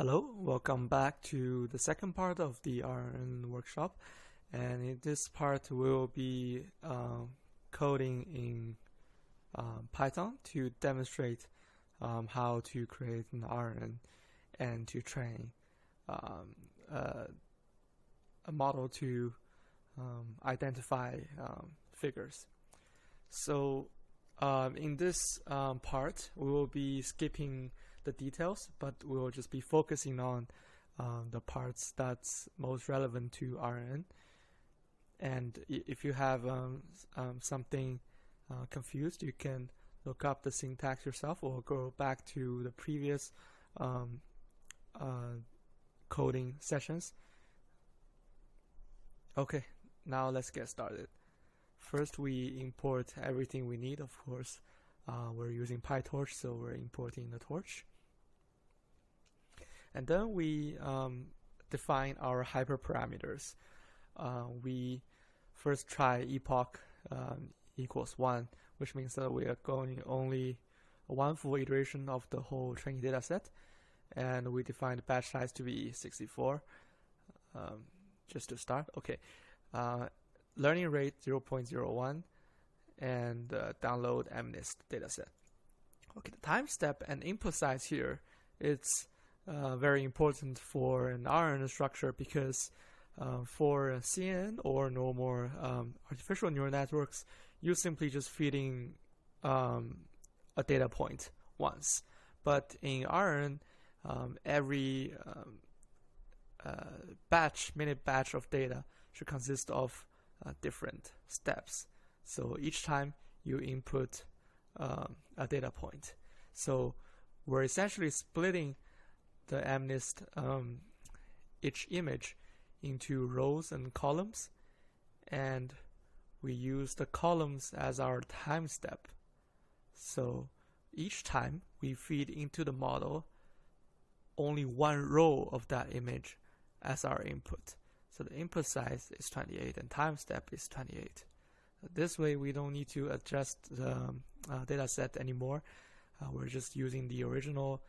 Hello, welcome back to the second part of the RNN workshop. And in this part, we'll be coding in Python to demonstrate how to create an RNN and to train a model to identify figures. So in this part, we will be skipping the details, but we will just be focusing on the parts that's most relevant to RNN. And if you have something confused, you can look up the syntax yourself or go back to the previous coding sessions. Okay, now let's get started. First, we import everything we need, of course. We're using Pytorch, so we're importing the torch. And then we define our hyperparameters. We first try epoch equals 1, which means that we are going only one full iteration of the whole training data set. And we define the batch size to be 64, just to start. Okay, learning rate 0.01, and download MNIST dataset. Okay, the time step and input size here, it's very important for an RNN structure because for CNN or normal artificial neural networks, you simply just feeding a data point once. But in RNN, every minute batch of data should consist of different steps. So each time you input a data point. So we're essentially splitting the MNIST each image into rows and columns, and we use the columns as our time step. So each time we feed into the model only one row of that image as our input. So the input size is 28 and time step is 28. This way we don't need to adjust the data set anymore. We're just using the original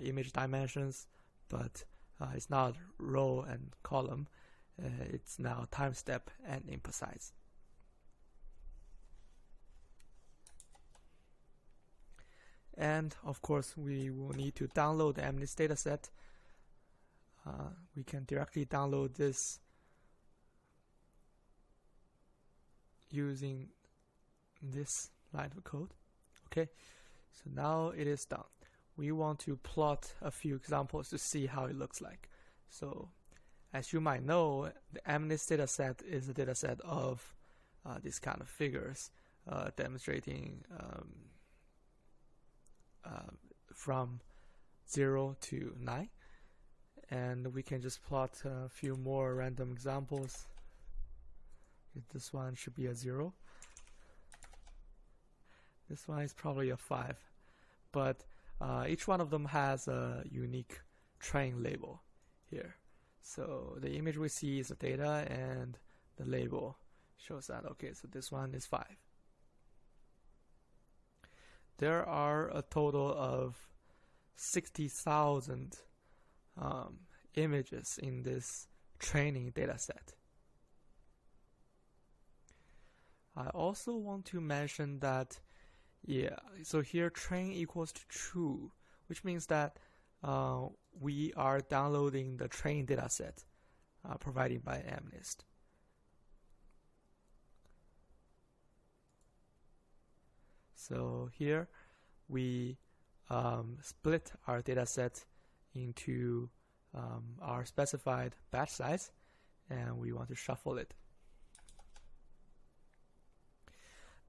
image dimensions, but it's not row and column. It's now time step and input size. And of course, we will need to download the MNIST dataset. We can directly download this using this line of code. Okay, so now it is done. We want to plot a few examples to see how it looks like. So as you might know, the MNIST dataset is a dataset of these kind of figures demonstrating from 0 to 9. And we can just plot a few more random examples. This one should be a 0. This one is probably a 5. But each one of them has a unique train label here. So the image we see is the data, and the label shows that, okay, so this one is 5. There are a total of 60,000 images in this training data set. I also want to mention that, so here train equals to true, which means that we are downloading the train data set provided by MNIST. So here we split our data set into our specified batch size, and we want to shuffle it.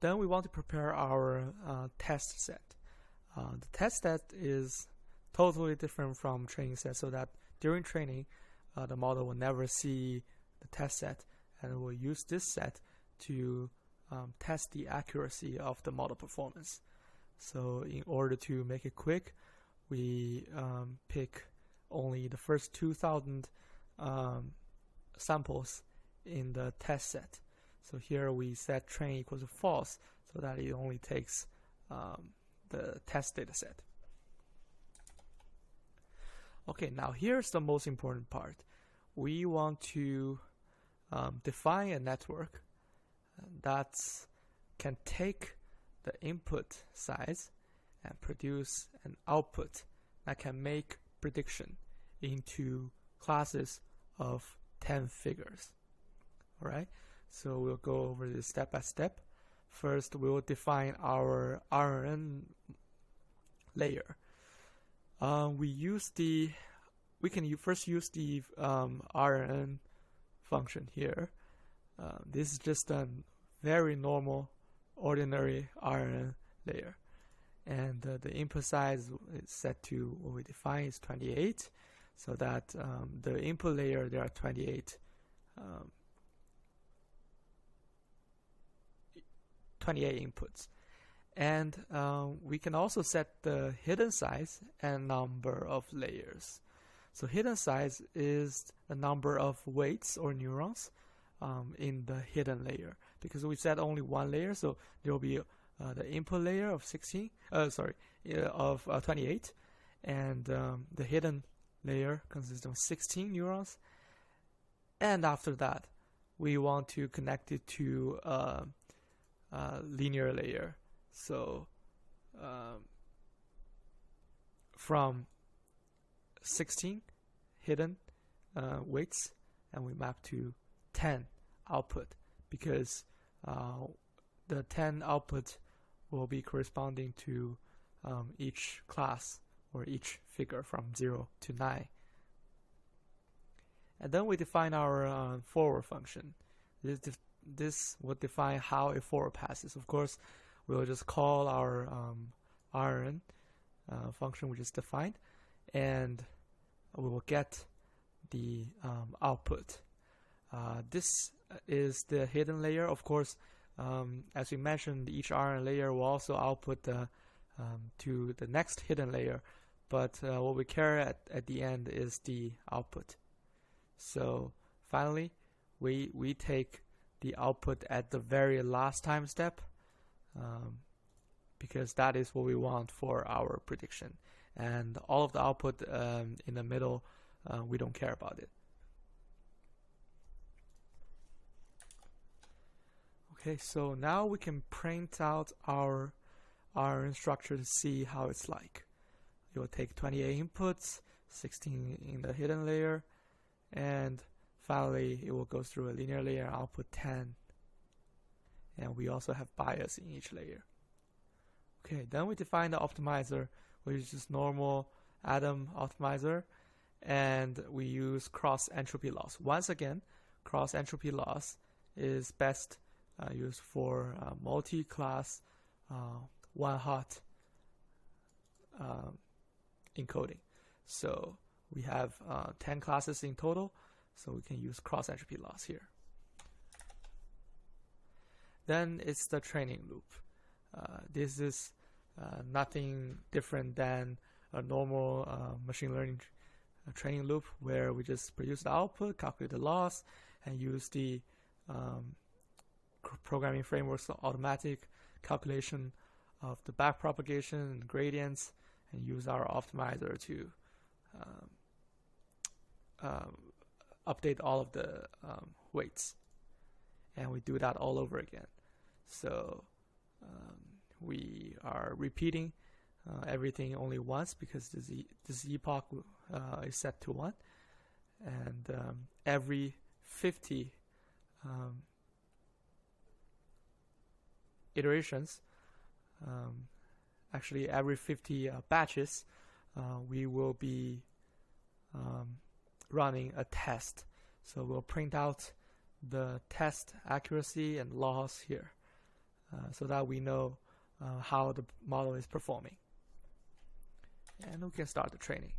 Then we want to prepare our test set. The test set is totally different from training set, so that during training, the model will never see the test set, and will use this set to test the accuracy of the model performance. So in order to make it quick, we pick only the first 2,000 samples in the test set. So here we set train equals to false, so that it only takes the test data set. Okay, now here's the most important part. We want to define a network that can take the input size and produce an output that can make prediction into classes of 10 figures. Alright, so we'll go over this step by step. First, we will define our RNN layer. We can first use the RNN function here. This is just a very normal, ordinary RNN layer, and the input size is set to what we define is 28, so that the input layer there are 28 inputs. And we can also set the hidden size and number of layers. So hidden size is the number of weights or neurons in the hidden layer, because we set only one layer, so there will be the input layer of 28, and the hidden layer consists of 16 neurons. And after that, we want to connect it to a linear layer. So from 16 hidden weights, and we map to 10 output, because the 10 output will be corresponding to each class or each figure from 0 to 9. And then we define our forward function. This will define how a forward passes. Of course, we'll just call our RNN function we just defined, and we will get the output. This is the hidden layer. Of course, as we mentioned, each RNN layer will also output to the next hidden layer, but what we care at the end is the output. So finally, we take the output at the very last time step, because that is what we want for our prediction, and all of the output in the middle, we don't care about it. Okay, so now we can print out our RNN structure to see how it's like. It will take 28 inputs, 16 in the hidden layer, and finally it will go through a linear layer and output 10. And we also have bias in each layer. Okay, then we define the optimizer, which is just normal atom optimizer, and we use cross entropy loss. Once again, cross entropy loss is best used for multi-class one-hot encoding. So we have 10 classes in total, so we can use cross entropy loss here. Then it's the training loop. This is nothing different than a normal machine learning training loop, where we just produce the output, calculate the loss, and use the programming framework's automatic calculation of the backpropagation and gradients, and use our optimizer to update all of the weights. And we do that all over again. So we are repeating everything only once, because this epoch is set to 1, and every 50 iterations, actually every 50 batches, we will be running a test. So we'll print out the test accuracy and loss here, so that we know how the model is performing. And we can start the training.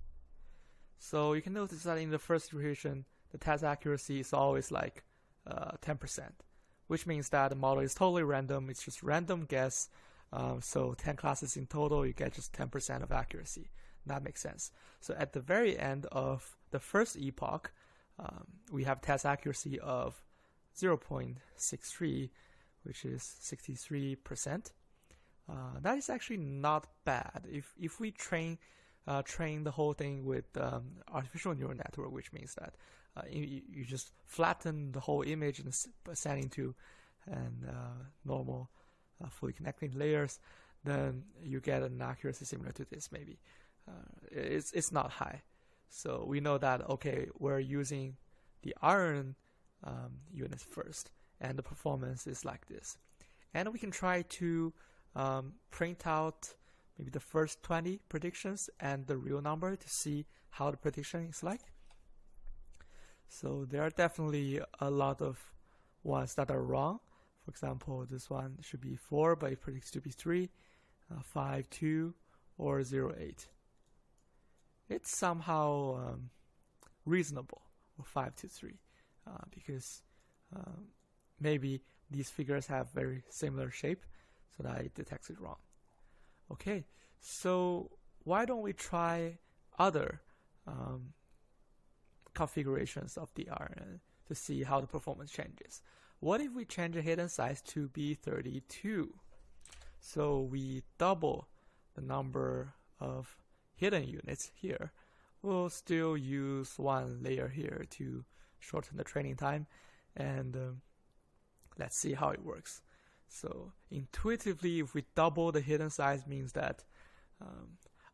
So you can notice that in the first iteration, the test accuracy is always like 10%, which means that the model is totally random. It's just random guess. So 10 classes in total, you get just 10% of accuracy. That makes sense. So at the very end of the first epoch, we have test accuracy of 0.63, which is 63%. That is actually not bad. If we train train the whole thing with artificial neural network, which means that you just flatten the whole image and send into normal fully connected layers, then you get an accuracy similar to this maybe. It's not high. So we know that, okay, we're using the RNN units first, and the performance is like this. And we can try to print out maybe the first 20 predictions and the real number to see how the prediction is like. So there are definitely a lot of ones that are wrong. For example, this one should be 4, but it predicts to be 3, 5, 2, or 0, 8. It's somehow reasonable, or 5 to 3, because maybe these figures have very similar shape, so that it detects it wrong. Okay, so why don't we try other configurations of the RNN to see how the performance changes? What if we change the hidden size to be 32? So we double the number of hidden units here. We'll still use one layer here to shorten the training time, and let's see how it works. So intuitively, if we double the hidden size, means that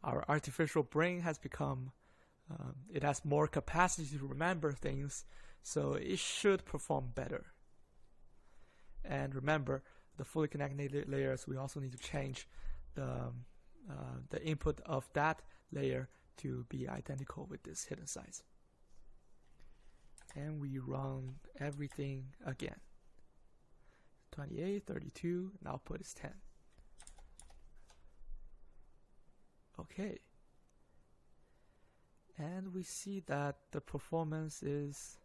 our artificial brain has become, it has more capacity to remember things, so it should perform better. And remember, the fully connected layers, we also need to change the input of that layer to be identical with this hidden size. And we run everything again. 28, 32, and output is 10. Okay. And we see that the performance is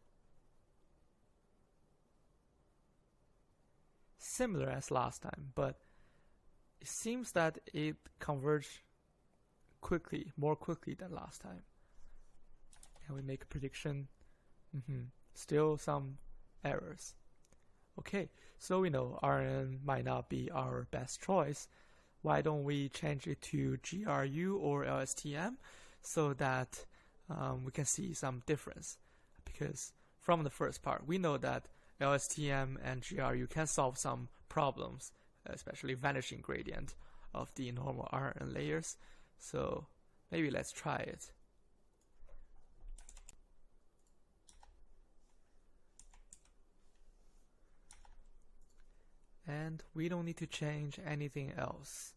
similar as last time, but it seems that it converged quickly, more quickly than last time. And we make a prediction. Still some errors. Okay, so we know RNN might not be our best choice. Why don't we change it to GRU or LSTM so that we can see some difference? Because from the first part, we know that LSTM and GRU can solve some problems, especially vanishing gradient of the normal RNN layers. So maybe let's try it. And we don't need to change anything else.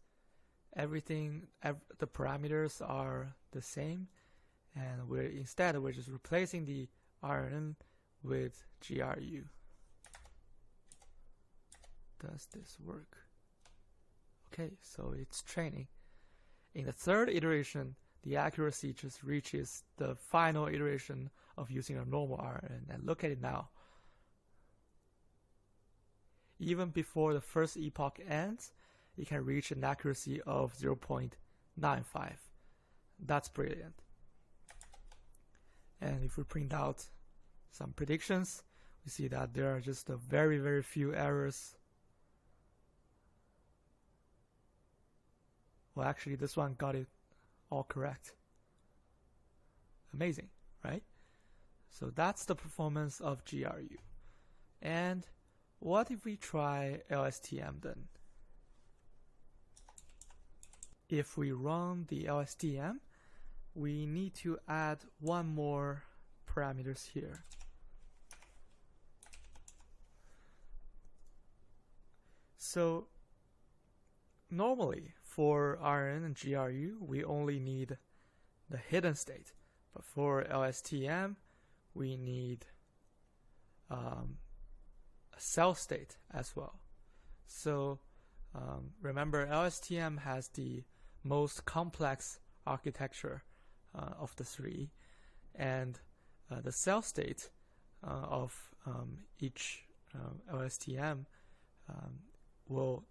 Everything, the parameters are the same, and instead we're just replacing the RNN with GRU. Does this work? Okay, so it's training. In the third iteration, the accuracy just reaches the final iteration of using a normal RNN. And look at it now. Even before the first epoch ends, it can reach an accuracy of 0.95. That's brilliant. And if we print out some predictions, we see that there are just a very, very few errors. Well, actually, this one got it all correct. Amazing, right? So that's the performance of GRU. And what if we try LSTM then? If we run the LSTM, we need to add one more parameters here. So normally for RNN and GRU, we only need the hidden state. But for LSTM, we need a cell state as well. So remember, LSTM has the most complex architecture of the three, and the cell state of each LSTM will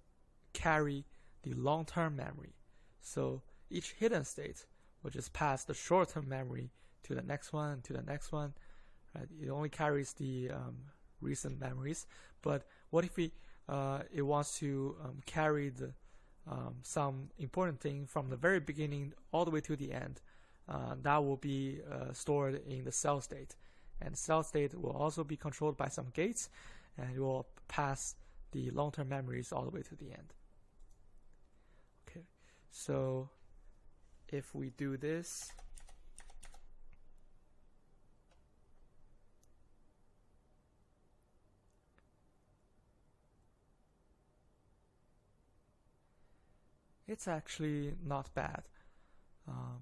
carry the long-term memory. So each hidden state will just pass the short-term memory to the next one, to the next one. Right? It only carries the recent memories. But what if it wants to carry the some important thing from the very beginning all the way to the end? that will be stored in the cell state. And cell state will also be controlled by some gates, and it will pass the long-term memories all the way to the end. Okay, so if we do this, it's actually not bad.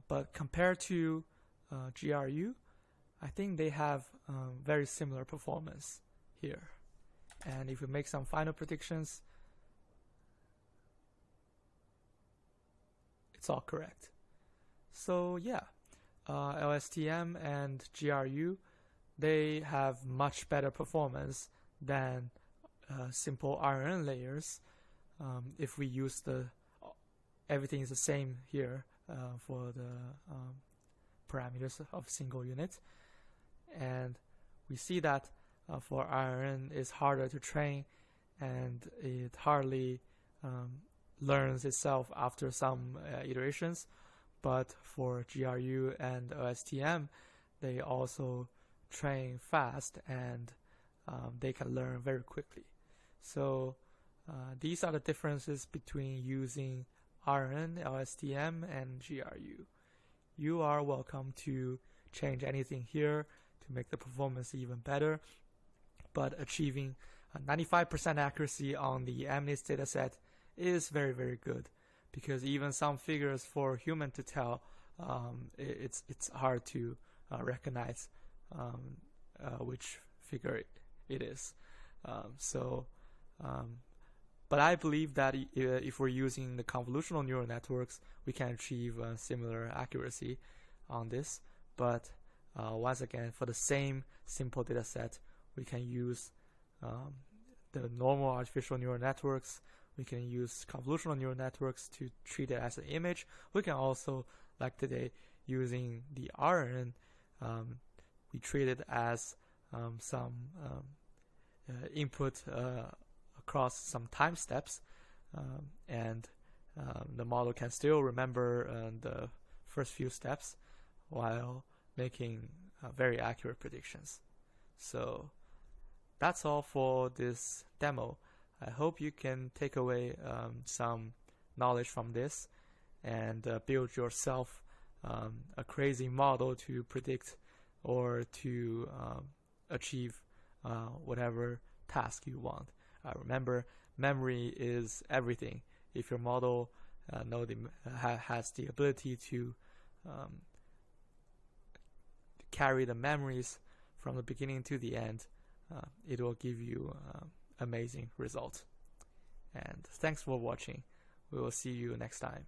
But compared to GRU, I think they have very similar performance here. And if we make some final predictions, it's all correct. So yeah, lstm and GRU, they have much better performance than simple RNN layers. If we use everything is the same here for the parameters of single unit, and we see that for RNN is harder to train, and it hardly learns itself after some iterations. But for GRU and lstm, they also train fast, and they can learn very quickly. So these are the differences between using RNN, lstm, and GRU. You are welcome to change anything here to make the performance even better, but achieving 95% accuracy on the MNIST dataset is very, very good, because even some figures for human to tell, it's hard to recognize which figure it is. But I believe that if we're using the convolutional neural networks, we can achieve similar accuracy on this. But once again, for the same simple data set, we can use the normal artificial neural networks. We can use convolutional neural networks to treat it as an image. We can also, like today, using the RNN, we treat it as some input across some time steps, and the model can still remember the first few steps while making very accurate predictions. So that's all for this demo. I hope you can take away some knowledge from this and build yourself a crazy model to predict or to achieve whatever task you want. Remember, memory is everything. If your model has the ability to carry the memories from the beginning to the end, it will give you amazing results. And thanks for watching. We will see you next time.